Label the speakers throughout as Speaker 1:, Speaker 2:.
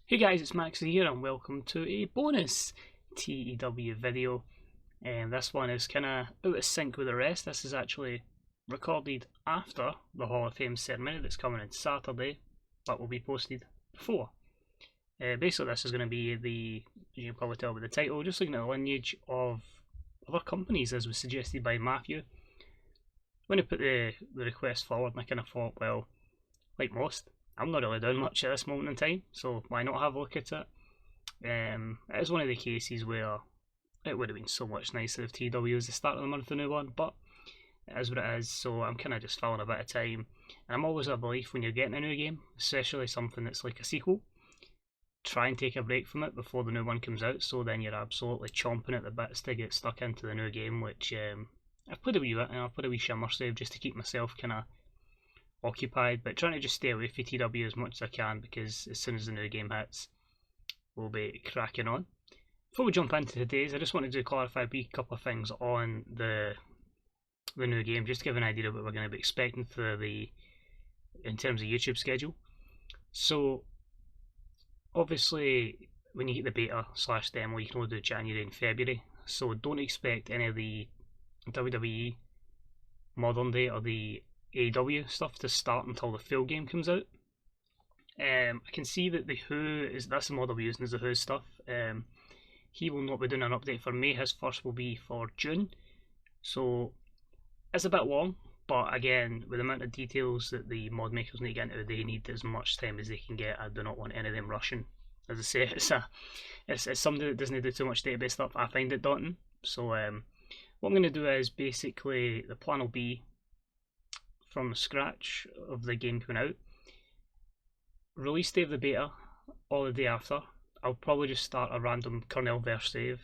Speaker 1: Hey guys, it's Max here and welcome to a bonus TEW video. This one is kind of out of sync with the rest. This is actually recorded after the Hall of Fame ceremony that's coming on Saturday, but will be posted before. Basically this is going to be you can probably tell by the title, just looking at the lineage of other companies as was suggested by Matthew. When I put the request forward, I kind of thought, well, like most, I'm not really doing much at this moment in time, so why not have a look at it? It is one of the cases where it would have been so much nicer if TW was the start of the month, the new one, but it is what it is, so I'm kind of just filling a bit of time. And I'm always of a belief when you're getting a new game, especially something that's like a sequel, try and take a break from it before the new one comes out, so then you're absolutely chomping at the bits to get stuck into the new game, which I've played a wee bit, and I've played a wee shimmer save just to keep myself kind of occupied, but trying to just stay away from TW as much as I can because as soon as the new game hits, we'll be cracking on. Before we jump into today's, I just wanted to clarify a wee couple of things on the new game, just to give an idea of what we're going to be expecting for in terms of YouTube schedule. So, obviously, when you get the beta / demo, you can only do January and February, so don't expect any of the WWE Modern Day or the AEW stuff to start until the full game comes out. I can see that the Who that's the model we're using, is the Who stuff. He will not be doing an update for May. His first will be for June, so it's a bit long. But again, with the amount of details that the mod makers need to get into, they need as much time as they can get. I do not want any of them rushing. As I say, it's something that doesn't do too much database stuff. I find it daunting. So what I'm going to do is basically the plan will be from scratch of the game coming out. Release day of the beta, or the day after, I'll probably just start a random kernel verse save.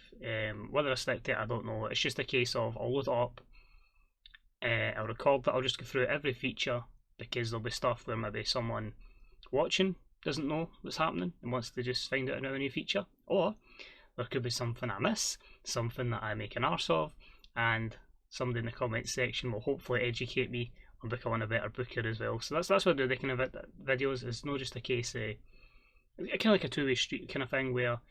Speaker 1: Whether I stick to it, I don't know. It's just a case of I'll load it up, I'll record that, I'll just go through every feature, because there'll be stuff where maybe someone watching doesn't know what's happening and wants to just find out a new feature, or there could be something I miss, something that I make an arse of, and somebody in the comments section will hopefully educate me on becoming a better booker as well. So that's what I do the kind of videos. It's not just a case of kind of like a two-way street kind of thing where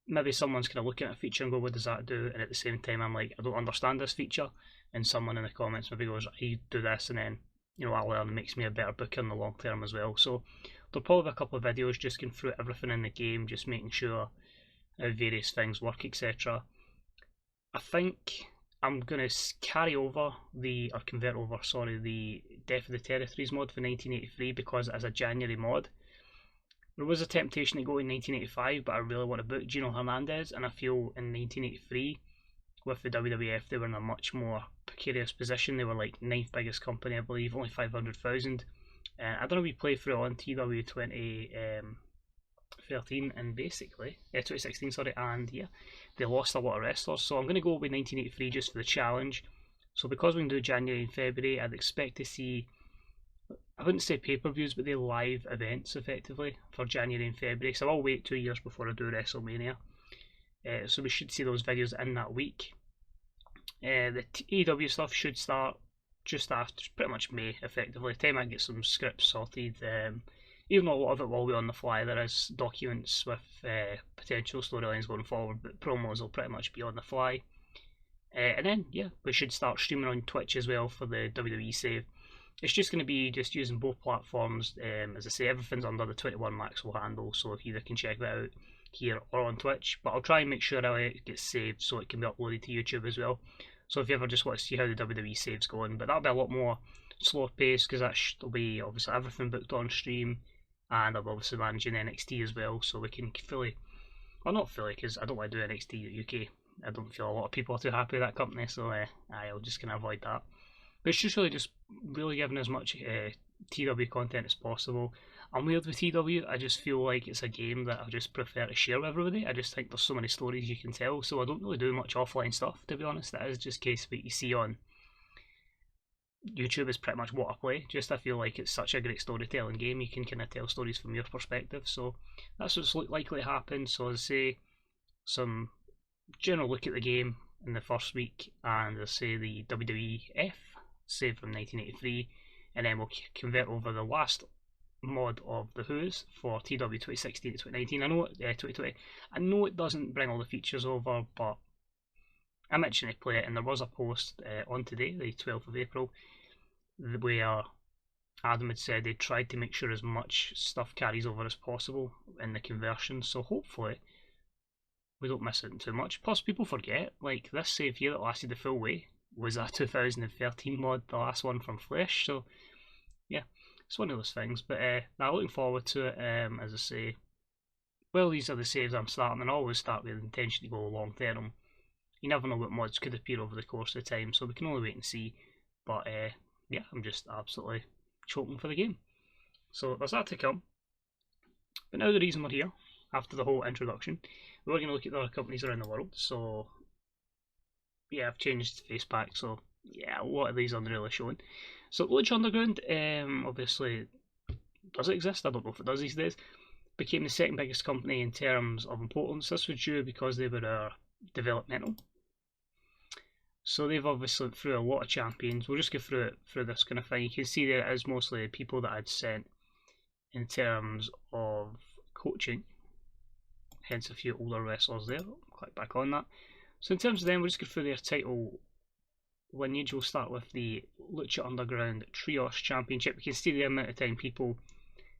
Speaker 1: maybe someone's kind of looking at a feature and go, what does that do? And at the same time I'm like, I don't understand this feature, and someone in the comments maybe goes, you do this, and then I learn, and makes me a better booker in the long term as well. So there'll probably be a couple of videos just going through everything in the game, just making sure how various things work, etc. I think I'm going to carry over the Death of the Territories mod for 1983 because it is a January mod. There was a temptation to go in 1985, but I really want to book Gino Hernandez, and I feel in 1983 with the WWF they were in a much more precarious position. They were like 9th biggest company, I believe, only 500,000. I don't know, we played through on TW2013 and basically 2016, sorry, and yeah, they lost a lot of wrestlers. So I'm going to go with 1983 just for the challenge. So because we can do January and February, I'd expect to see, I wouldn't say pay-per-views, but they're live events effectively for January and February. So I'll wait 2 years before I do WrestleMania. So we should see those videos in that week. The AEW stuff should start just after, pretty much May, effectively. The time I get some scripts sorted. Even though a lot of it will be on the fly, there is documents with potential storylines going forward, but promos will pretty much be on the fly. And then, yeah, we should start streaming on Twitch as well for the WWE save. It's just going to be just using both platforms. As I say, everything's under the 21 Maxwell handle, so you either can check that out here or on Twitch. But I'll try and make sure it gets saved so it can be uploaded to YouTube as well. So if you ever just want to see how the WWE save's going, but that'll be a lot more slower paced because that'll be obviously everything booked on stream. And I'm obviously managing NXT as well, so we can not fully, because I don't want to do NXT UK. I don't feel a lot of people are too happy with that company, so I'll just kind of avoid that. But it's just really giving as much TW content as possible. I'm weird with TW, I just feel like it's a game that I just prefer to share with everybody. I just think there's so many stories you can tell, so I don't really do much offline stuff, to be honest. That is just case what you see on YouTube is pretty much what I play. Just I feel like it's such a great storytelling game. You can kind of tell stories from your perspective. So that's what's likely to happen. So as I say, some general look at the game in the first week, and as I say the WWF save from 1983, and then we'll convert over the last mod of the Who's for TEW2016 to 2019. I know 2020. I know it doesn't bring all the features over, but I'm itching to play it, and there was a post on today, the 12th of April, where Adam had said they tried to make sure as much stuff carries over as possible in the conversion, so hopefully we don't miss it too much. Plus, people forget, like, this save here that lasted the full way was a 2013 mod, the last one from Flesh, so yeah, it's one of those things. But now looking forward to it, as I say. Well, these are the saves I'm starting, and I always start with the intention to go long term. You never know what mods could appear over the course of time, so we can only wait and see. But yeah, I'm just absolutely choking for the game. So there's that to come. But now the reason we're here, after the whole introduction, we're going to look at the other companies around the world. So yeah, I've changed the face pack, so yeah, a lot of these aren't really showing. So Lineage Underground, obviously, does it exist? I don't know if it does these days. Became the second biggest company in terms of importance. This was due because they were developmental. So they've obviously through a lot of champions. We'll just go through this kind of thing. You can see there it is mostly people that I'd sent in terms of coaching. Hence a few older wrestlers there. I'll click back on that. So in terms of them, we'll just go through their title lineage. We'll start with the Lucha Underground Trios Championship. We can see the amount of time people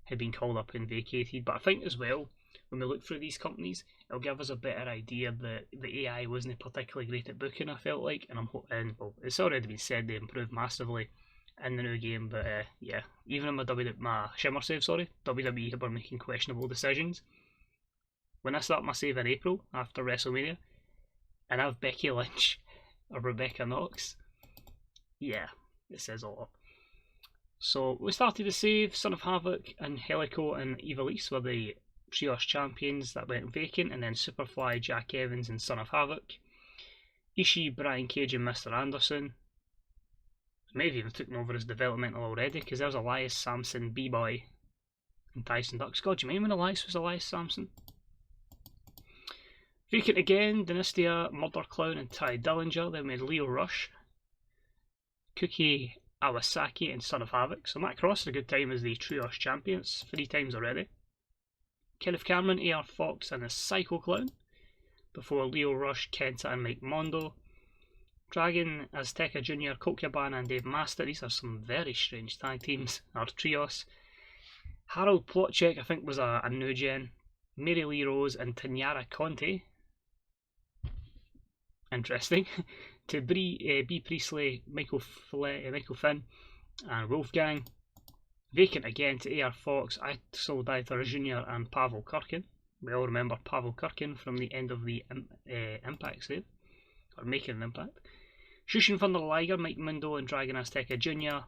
Speaker 1: have been called up and vacated. But I think as well, when we look through these companies, it'll give us a better idea that the AI wasn't particularly great at booking, I felt like. And well, it's already been said they improved massively in the new game. But yeah, even in my Shimmer save, WWE were making questionable decisions. When I start my save in April after WrestleMania, and I have Becky Lynch or Rebecca Knox, yeah, it says a lot. So we started the save. Son of Havoc and Helico and Evilise were the Trios champions that went vacant, and then Superfly, Jack Evans and Son of Havoc. Ishii, Brian Cage and Mr. Anderson. Maybe even took over as developmental already, because there was Elias Sampson, B-Boy and Tyson Ducks. God, do you remember when Elias was Elias Sampson? Vacant again, Dynastia, Murder Clown and Ty Dillinger. Then we had Leo Rush, Cookie Awasaki and Son of Havoc. So Matt Cross had a good time as the Trios champions, 3 times already. Kenneth Cameron, AR Fox and the Psycho Clown, before Leo Rush, Kenta and Mike Mondo. Dragon, Azteca Jr., Colt Cabana and Dave Master. These are some very strange tag teams, or trios. Harold Plotchek, I think, was a new gen. Mary Lee Rose and Tanyara Conte. Interesting. To B. Priestley, Michael Finn and Wolfgang. Vacant again to AR Fox, Axel Dieter Jr. and Pavel Kirkin. We all remember Pavel Kirkin from the end of the Impact save, or making an impact. Shushin Thunder Liger, Mike Mundo and Dragon Azteca Jr.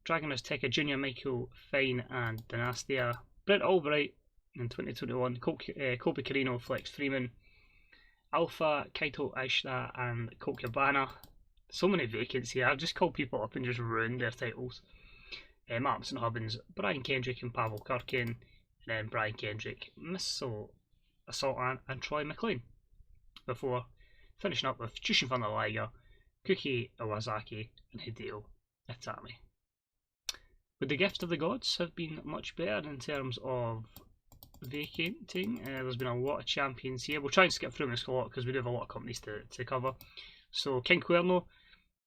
Speaker 1: Dragon Azteca Jr., Michael Fine and Dynastia. Brent Albright in 2021, Kobe Carino, Flex Freeman. Alpha, Kaito Aishita and Colt Cabana. So many vacancies here. I've just called people up and just ruined their titles. Martin Hubbins, Brian Kendrick and Pavel Kirkin, and then Brian Kendrick, Missile Assault and Troy McLean. Before finishing up with Jushin Thunder Liger, Kuki Iwasaki and Hideo Itami. Would the Gift of the Gods have been much better in terms of vacating? There's been a lot of champions here. We'll try and skip through this a lot because we do have a lot of companies to cover. So King Cuerno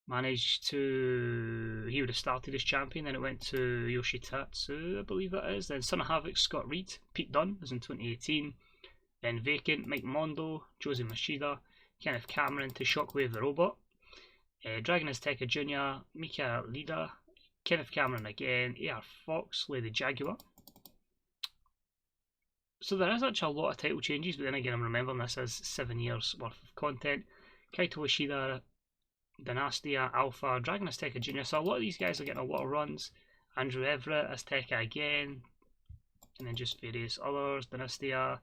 Speaker 1: managed to, he would have started as champion, then it went to Yoshitatsu, I believe that is. Then Son of Havoc, Scott Reed. Pete Dunne was in 2018. Then vacant, Mike Mondo, Josie Machida, Kenneth Cameron to Shockwave the Robot. Dragon Azteca Jr., Mika Lida, Kenneth Cameron again, AR Fox, Lady Jaguar. So there is actually a lot of title changes, but then again I'm remembering this as 7 years worth of content. Kaito Ishida, Dynastia, Alpha, Dragon Azteca Jr. So a lot of these guys are getting a lot of runs. Andrew Everett, Azteca again, and then just various others. Dynastia,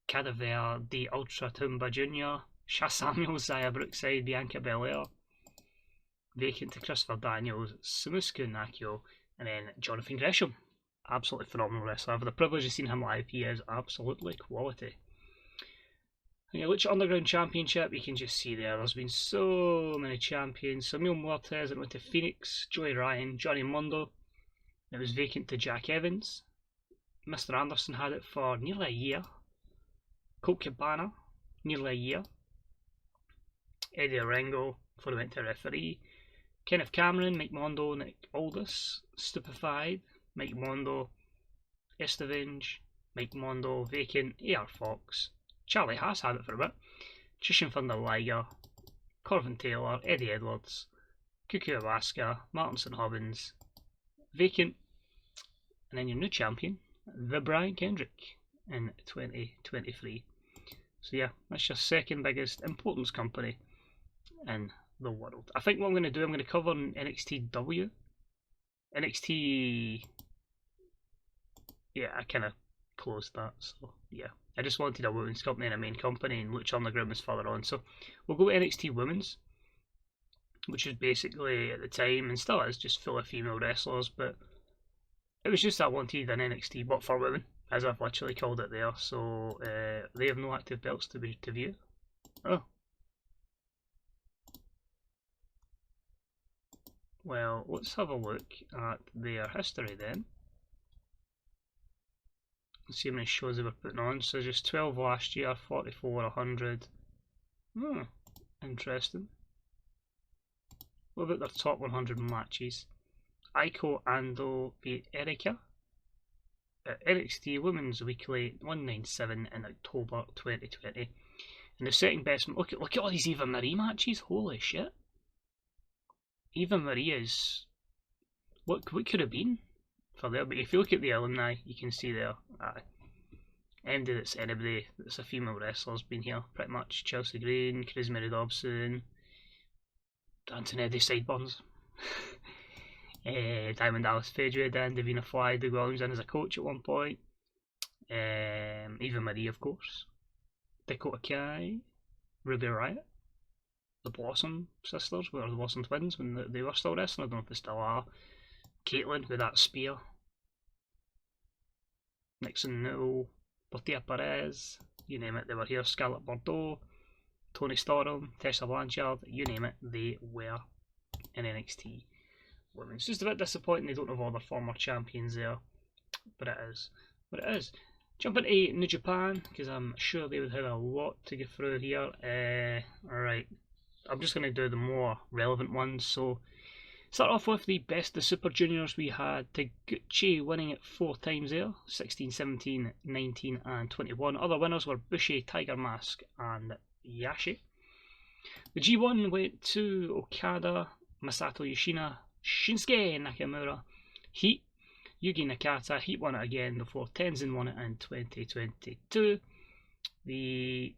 Speaker 1: Cadaver, The Ultra Tumba Jr., Shah Samuels, Zaya Brookside, Bianca Belair. Vacant to Christopher Daniels, Samusku Nakio, and then Jonathan Gresham. Absolutely phenomenal wrestler. I've had the privilege of seeing him live. He is absolutely quality. And your Lucha Underground Championship, you can just see there's been so many champions. Samuel Muertes, it went to Phoenix, Joey Ryan, Johnny Mundo, It was vacant to Jack Evans. Mr. Anderson had it for nearly a year. Colt Cabana, nearly a year. Eddie Orengo before he went to referee. Kenneth Cameron, Mike Mondo, Nick Aldis, Stupefied, Mike Mondo, Estevenge, Mike Mondo, vacant, AR Fox. Charlie Haas had it for a bit. Jushin Thunder Liger, Corvin Taylor, Eddie Edwards, Kuku Alaska, Martin St. Hubbins, vacant, and then your new champion, the Brian Kendrick, in 2023. So yeah, that's your second biggest importance company in the world. I think what I'm going to do, I'm going to cover NXTW. NXT, yeah, I kind of closed that, so yeah. I just wanted a women's company and a main company, and Lucha Underground was further on. So we'll go to NXT Women's, which is basically, at the time, and still is, just full of female wrestlers, but it was just I wanted an NXT, but for women, as I've literally called it there. So they have no active belts to view. Oh. Well, let's have a look at their history then. Let's see how many shows they were putting on. So just 12 last year, 44, 100. Interesting. What about their top 100 matches? Aiko Ando v Erika at NXT Women's Weekly 197 in October 2020. And the second best, look at all these Eva Marie matches. Holy shit! Eva Marie is what could have been for there, but if you look at the alumni, you can see there. Anybody that's anybody that's a female wrestler's been here pretty much. Chelsea Green, Rosemary Dobson, Antonetti Sideburns, Diamond Dallas Page, and Davina Fly, Doug Williams in as a coach at one point. Eva Marie, of course. Dakota Kai, Ruby Riott, the Blossom sisters, or the Blossom twins when they were still wrestling. I don't know if they still are. Caitlyn with that spear. Nixon Newell, Bertia Perez, you name it, they were here. Scarlett Bordeaux, Tony Storm, Tessa Blanchard, you name it, they were in NXT Women. It's just a bit disappointing they don't have all their former champions there, but it is what it is. Jump into New Japan, because I'm sure they would have a lot to go through here. Alright, I'm just going to do the more relevant ones. So, start off with the best of the Super Juniors. We had Taguchi winning it 4 times there, 16, 17, 19 and 21. Other winners were Bushi, Tiger Mask and Yashi. The G1 went to Okada, Masato Yoshina, Shinsuke Nakamura, Heat, Yugi Nakata. Heat won it again before Tenzin won it in 2022. The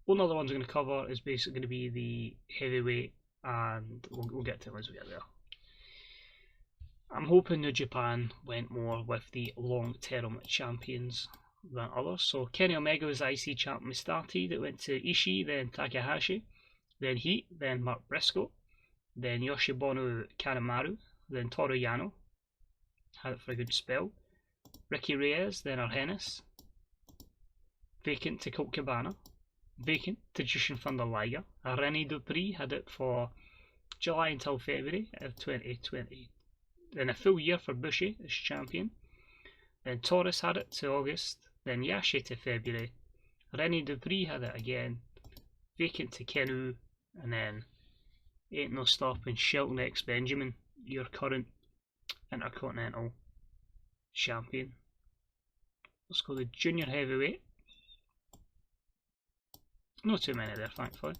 Speaker 1: only other ones I'm going to cover is basically going to be the heavyweight, and we'll get to it as we get there. I'm hoping New Japan went more with the long-term champions than others. So Kenny Omega was IC champ when we started. It went to Ishii, then Takahashi, then Heat, then Mark Briscoe, then Yoshibonu Kanemaru, then Toru Yano. Had it for a good spell. Ricky Reyes, then Argenis. Vacant to Colt Cabana. Vacant to Jushin Thunder Liger. Rene Dupree had it for July until February of 2020. Then a full year for Bushi as champion. Then Taurus had it to August. Then Yashi to February. Rene Dupree had it again. Vacant to Kenu. And then ain't no stopping Shelton X Benjamin, your current Intercontinental champion. Let's go to junior heavyweight. Not too many there, thankfully.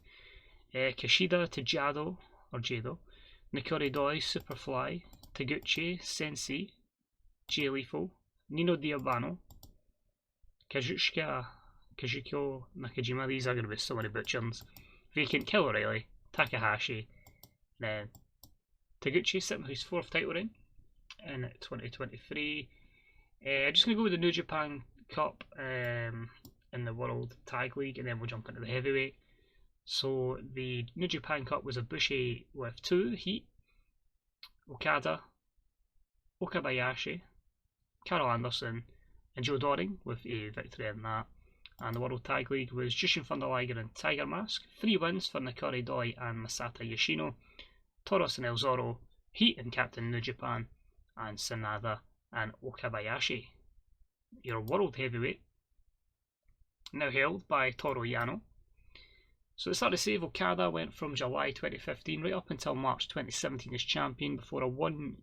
Speaker 1: Kishida to Jado, Nikori Doi, Superfly, Taguchi, Sensei, Jay Lethal, Nino Diabano, Kazuchika Nakajima. These are going to be so many butchers. Vacant Kill O'Reilly, Takahashi, then Taguchi sitting with his 4th title reign in 2023. I'm just going to go with the New Japan Cup in the World Tag League, and then we'll jump into the heavyweight. So the New Japan Cup was a Bushi with 2, Heat, Okada, Okabayashi, Carl Anderson and Joe Doring with a victory in that. And the World Tag League was Jushin Thunder Liger and Tiger Mask. 3 wins for Nakori Doi and Masata Yoshino, Toros and El Zoro, Heat and Captain New Japan, and Sanada and Okabayashi. Your World Heavyweight, now held by Toru Yano. So it's hard to say, Okada went from July 2015 right up until March 2017 as champion before a 1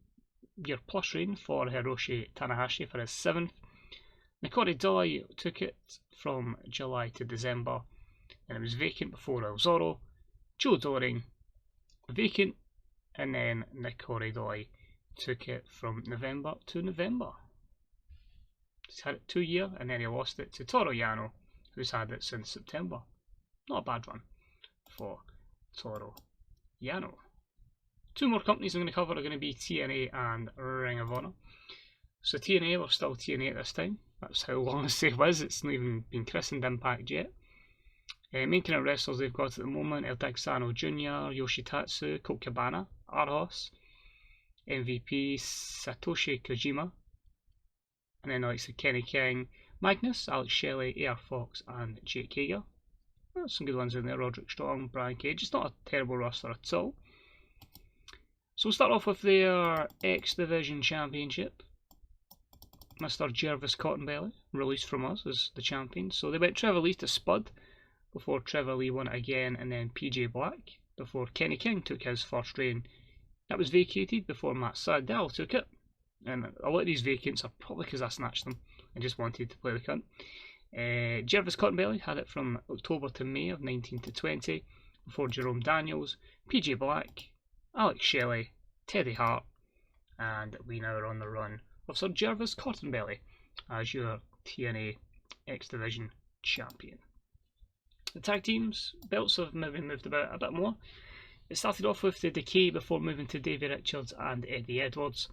Speaker 1: year plus reign for Hiroshi Tanahashi for his 7th. Nakori Doi took it from July to December, and it was vacant before El Zoro. Joe Doring, vacant, and then Nakori Doi took it from November to November. He's had it 2 years, and then he lost it to Toru Yano, who's had it since September. Not a bad run for Toru Yano. 2 more companies I'm going to cover are going to be TNA and Ring of Honor. So TNA, we're still TNA at this time. That's how long the save was. It's not even been christened Impact yet. Main current wrestlers they've got at the moment: El Texano Jr., Yoshitatsu, Colt Cabana, Arhos, MVP, Satoshi Kojima, and then like Kenny King, Magnus, Alex Shelley, AR Fox, and Jake Hager. Some good ones in there: Roderick Strong, Brian Cage. It's not a terrible roster at all. So we'll start off with their X Division Championship. Mr. Jervis Cottonbelly, released from us as the champion. So they went Trevor Lee to Spud before Trevor Lee won it again, and then PJ Black before Kenny King took his first reign. That was vacated before Matt Sydal took it. And a lot of these vacants are probably because I snatched them and just wanted to play the cunt. Jervis Cottonbelly had it from October to May of 19 to 20 before Jerome Daniels, PJ Black, Alex Shelley, Teddy Hart, and we now are on the run of Sir Jervis Cottonbelly as your TNA X Division champion. The tag teams belts have maybe moved about a bit more. It started off with the Decay before moving to Davey Richards and Eddie Edwards.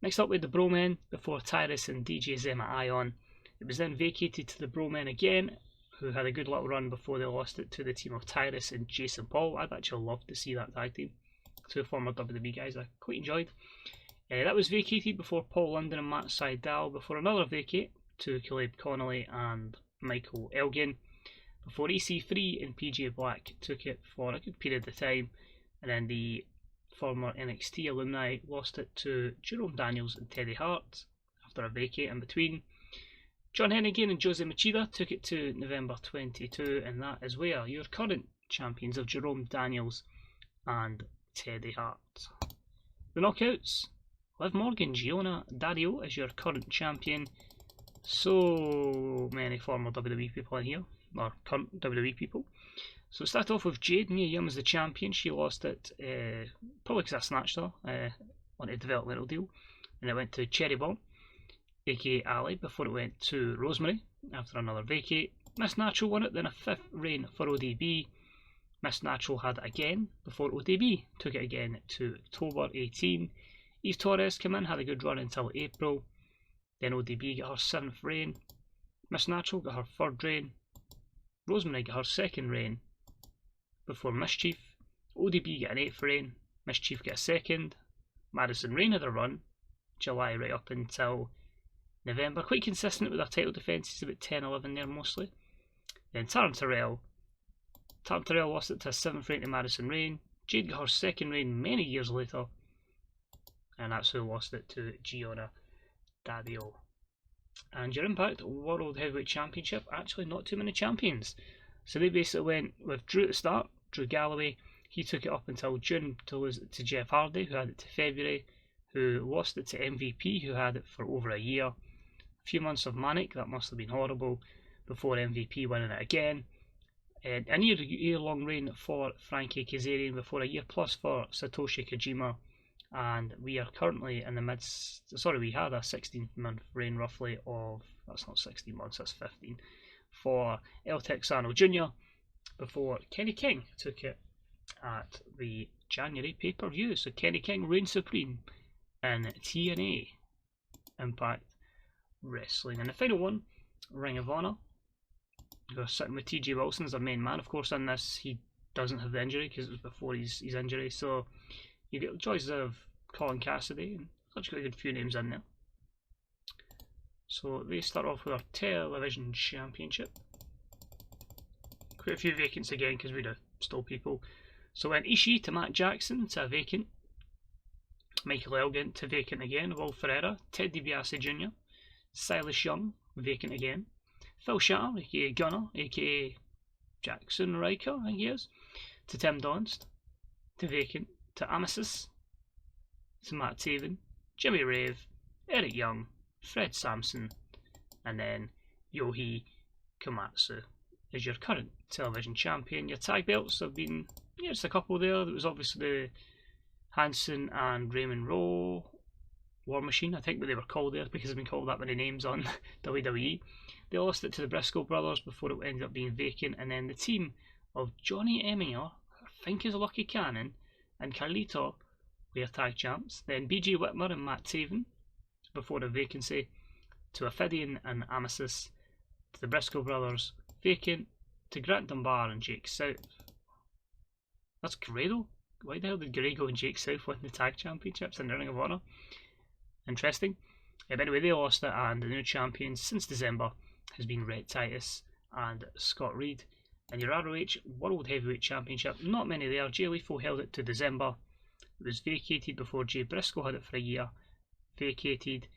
Speaker 1: Next up we had the Bromen before Tyrus and DJ Zema Ion. It was then vacated to the Bromen again, who had a good little run before they lost it to the team of Tyrus and Jason Paul. I'd actually love to see that tag team. 2 former WWE guys I quite enjoyed. That was vacated before Paul London and Matt Sydal, before another vacate to Caleb Connolly and Michael Elgin, before EC3 and PJ Black took it for a good period of time, and then the former NXT alumni lost it to Jerome Daniels and Teddy Hart after a vacate in between. John Hennigan and Jose Machida took it to November 22, and that is where your current champions of Jerome Daniels and Teddy Hart. The Knockouts: Liv Morgan, Giona Dario is your current champion. So many former WWE people in here, or current WWE people. So start off with Jade. Mia Yim is the champion. She lost it probably because I snatched her on a developmental deal, and it went to Cherry Bomb, aka Ali, before it went to Rosemary after another vacate. Miss Natural won it, then a 5th reign for ODB. Miss Natural had it again before ODB took it again to October 18. Eve Torres came in, had a good run until April. Then ODB got her 7th reign. Miss Natural got her 3rd reign. Rosemary got her 2nd reign before Mischief. ODB got an 8th reign. Mischief got a 2nd. Madison Rain had a run, July right up until November. Quite consistent with her title defences, about 10-11 there mostly. Then Taryn Terrell lost it to a 7th reign to Madison Rain. Jade got her 2nd reign many years later, and that's who lost it to Giona Dario. And your Impact World Heavyweight Championship, actually not too many champions. So they basically went with Drew at the start, Drew Galloway. He took it up until June to lose it to Jeff Hardy, who had it to February, who lost it to MVP, who had it for over a year. A few months of Manic, that must have been horrible, before MVP winning it again. And a year-long reign for Frankie Kazarian, before a year plus for Satoshi Kojima. And we are currently in the we had a 16-month reign roughly of, that's not 16 months, that's 15, for El Texano Jr. before Kenny King took it at the January pay-per-view. So Kenny King reigns supreme in TNA Impact Wrestling. And the final one, Ring of Honor. We're sitting with TJ Wilson as our main man. Of course, in this, he doesn't have the injury because it was before his injury. So you get the choices of Colin Cassidy, and I've got a good few names in there. So they start off with our Television Championship. Quite a few vacants again because we'd have stole people. So went Ishii to Matt Jackson to a vacant. Michael Elgin to vacant again. Will Ferreira, Ted DiBiase Jr., Silas Young, vacant again. Phil Shatter, aka Gunner, aka Jackson Riker, I think he is, to Tim Donst, to vacant, to Amasis, to Matt Taven, Jimmy Rave, Eric Young, Fred Sampson, and then Yohei Komatsu is your current television champion. Your tag belts have been, just a couple there. There was obviously the Hanson and Raymond Rowe War Machine, I think what they were called there, because they've been called that many names on WWE. They lost it to the Briscoe brothers before it ended up being vacant, and then the team of Johnny Eminger, I think is Lucky Cannon, and Carlito were tag champs. Then BG Whitmer and Matt Taven before the vacancy, to Ophidian and Amasis, to the Briscoe brothers, vacant, to Grant Dunbar and Jake South. That's Grado. Why the hell did Grego and Jake South win the tag championships in the Ring of Honor? Interesting. But anyway, they lost it, and the new champions since December has been Rhett Titus and Scott Reed. And your ROH World Heavyweight Championship, not many there. Jay Lethal held it to December. It was vacated before Jay Briscoe had it for a year. Vacated.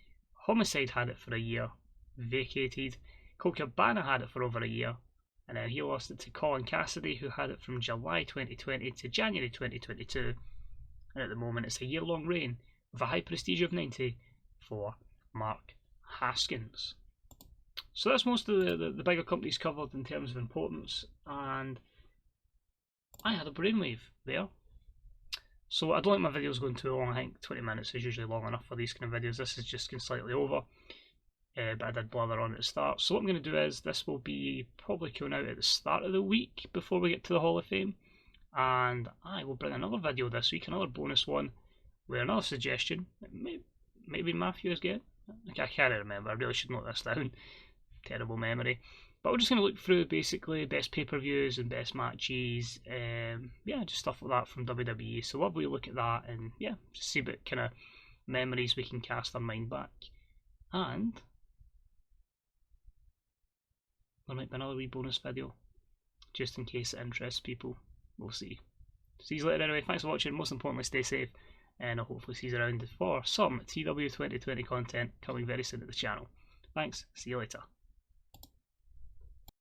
Speaker 1: Homicide had it for a year. Vacated. Colt Cabana had it for over a year. And then he lost it to Colin Cassidy, who had it from July 2020 to January 2022. And at the moment, it's a year-long reign with a high prestige of 90 for Mark Haskins. So that's most of the bigger companies covered in terms of importance, and I had a brainwave there. So I don't like my videos going too long. I think 20 minutes is usually long enough for these kind of videos. This is just going slightly over, but I did blather on at the start. So what I'm going to do is, this will be probably coming out at the start of the week before we get to the Hall of Fame, and I will bring another video this week, another bonus one, with another suggestion. Maybe Matthew is getting. I can't remember. I really should note this down. Terrible memory. But we're just going to look through basically best pay-per-views and best matches. Just stuff like that from WWE. So we'll have a look at that, and just see what kind of memories we can cast our mind back. And there might be another wee bonus video, just in case it interests people. We'll see. See you later anyway. Thanks for watching. Most importantly, stay safe, and I'll hopefully see you around for some TEW2020 content coming very soon at the channel. Thanks. See you later.